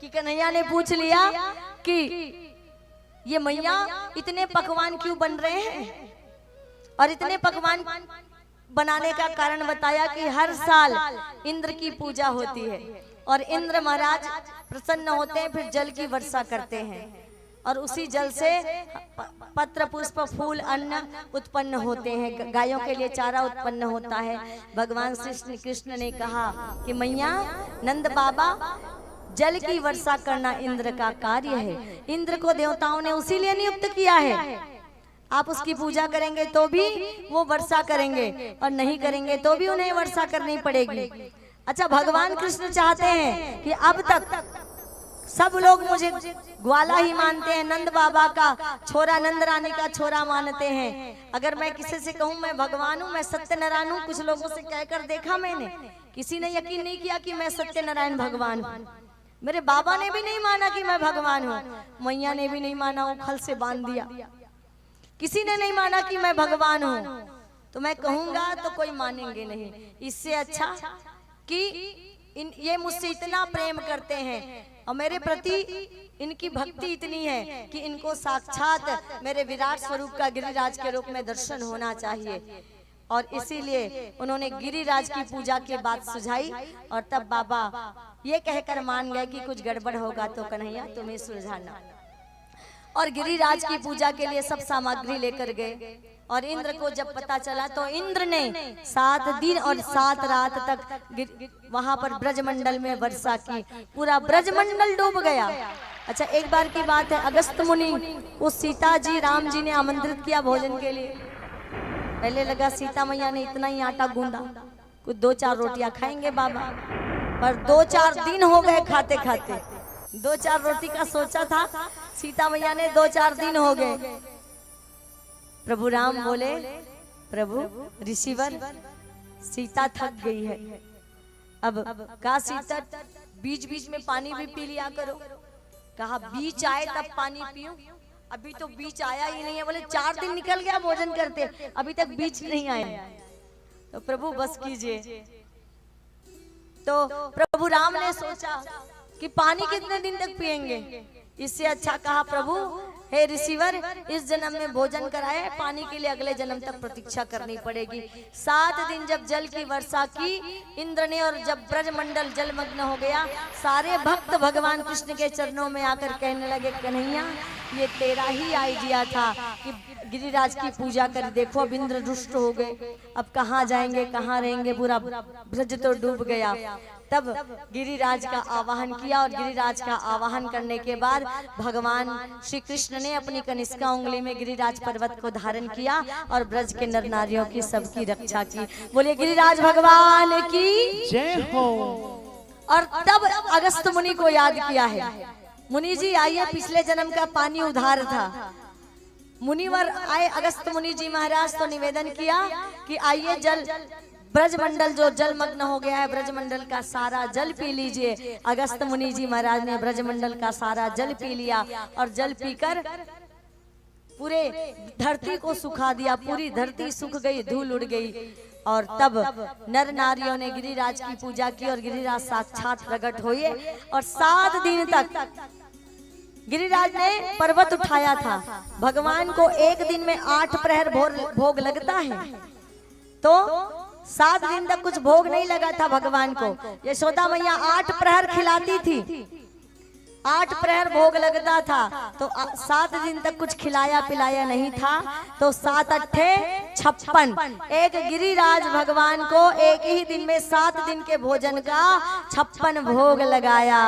कि कन्हैया ने पूछ लिया कि ये मैया इतने पकवान क्यों बन रहे हैं, और इतने पकवान बनाने का कारण बताया कि हर साल इंद्र की पूजा होती है और इंद्र महाराज प्रसन्न होते हैं, फिर जल की वर्षा करते हैं और उसी जल से पत्र पुष्प फूल अन्न उत्पन्न होते हैं, गायों के लिए चारा उत्पन्न होता है। भगवान श्री कृष्ण ने कहा कि मैया नंद बाबा जल की वर्षा करना इंद्र का कार्य है, इंद्र को देवताओं ने उसीलिए नियुक्त किया है। आप उसकी पूजा करेंगे तो भी वो वर्षा करेंगे और नहीं करेंगे तो भी उन्हें वर्षा करनी पड़ेगी। अच्छा, भगवान कृष्ण चाहते हैं कि अब तक सब लोग मुझे ग्वाला ही मानते हैं, नंद बाबा का छोरा, नंद रानी का छोरा मानते हैं। अगर मैं किसी से कहूँ मैं भगवान हूँ, मैं सत्यनारायण हूँ, कुछ लोगों से कहकर देखा मैंने, किसी ने यकीन नहीं किया कि मैं सत्यनारायण भगवान हूँ। मेरे बाबा ने भी नहीं माना कि मैं भगवान हूँ, मैया ने भी नहीं माना, उखल से बांध दिया। किसी ने नहीं माना कि मैं भगवान हूँ, तो मैं कहूंगा तो कोई मानेंगे नहीं। इससे अच्छा कि ये मुझसे इतना प्रेम करते हैं और मेरे प्रति इनकी भक्ति इतनी है कि इनको साक्षात मेरे विराट स्वरूप का गिरिराज के रूप में दर्शन होना चाहिए। और इसीलिए उन्होंने गिरिराज की पूजा की बात सुझाई और तब बाबा ये कहकर मान गए कि कुछ गड़बड़ होगा तो कन्हैया तुम्हें सुलझाना। और गिरिराज की पूजा के लिए सब सामग्री लेकर गए और इंद्र को जब पता चला तो इंद्र ने 7 दिन और 7 रात तक वहां पर ब्रजमंडल में वर्षा की, पूरा ब्रजमंडल डूब गया। अच्छा, एक बार की बात है, अगस्त मुनि को सीता जी राम जी ने आमंत्रित किया भोजन के लिए। पहले लगा सीता मैया ने इतना ही आटा गूंदा, कुछ 2-4 रोटियां खाएंगे बाबा, पर 2-4 दिन हो गए खाते खाते। 2-4 रोटी का सोचा था, सीता मैया ने 2-4 दिन हो गए। प्रभु राम बोले, प्रभु ऋषिवर सीता थक गई है, अब कहा सीता बीच बीच में पानी भी पी लिया करो। कहा बीच आए तब पानी पीऊं, अभी तो बीच आया ही नहीं है। बोले 4 दिन निकल गया भोजन करते, अभी तक बीच नहीं आया। तो प्रभु बस कीजिए। तो प्रभु राम ने सोचा कि पानी कितने दिन तक पिएंगे, इससे अच्छा कहा प्रभु हे ऋषिवर इस जन्म में भोजन कराए, पानी के लिए अगले जन्म तक प्रतीक्षा करनी पड़ेगी। 7 दिन जब जल की वर्षा की इंद्र ने और जब ब्रजमंडल जलमग्न हो गया, सारे भक्त भगवान कृष्ण के चरणों में आकर कहने लगे कन्हैया ये तेरा ही आइडिया था कि गिरिराज की पूजा कर, देखो अब इंद्र रुष्ट हो गए, अब कहाँ जाएंगे कहाँ रहेंगे, पूरा ब्रज तो डूब गया। तब गिरिराज का आवाहन किया और गिरिराज का आवाहन करने के बाद भगवान श्री कृष्ण ने अपनी कनिष्का उंगली में गिरिराज पर्वत को धारण किया और ब्रज के नर नारियों की सबकी रक्षा की। बोलिए गिरिराज भगवान की जय हो। और तब अगस्त मुनि को याद किया है, मुनि जी आइए, पिछले जन्म का पानी उधार था। मुनिवर आए अगस्त मुनि जी महाराज, तो निवेदन किया कि आइए जल ब्रजमंडल जो जलमग्न हो गया है, ब्रजमंडल का सारा जल पी लीजिए। अगस्त मुनि जी महाराज ने ब्रजमंडल का सारा जल पी लिया और जल पीकर पूरे धरती को सुखा दिया, पूरी धरती सूख गई, धूल उड़ गई। और तब नर नारियों ने गिरिराज की पूजा की और गिरिराज साक्षात प्रकट हुए और 7 दिन तक गिरिराज ने पर्वत उठाया था। भगवान को एक दिन में 8 प्रहर भोग लगता है, तो 7 दिन तक कुछ भोग नहीं लगा था भगवान को। यशोदा मैया 8 प्रहर खिलाती थी, 8 प्रहर भोग लगता था, तो 7 दिन तक कुछ खिलाया पिलाया नहीं था। तो 7 अट्ठे 56, एक गिरिराज भगवान को एक ही दिन में 7 दिन के भोजन का 56 भोग लगाया।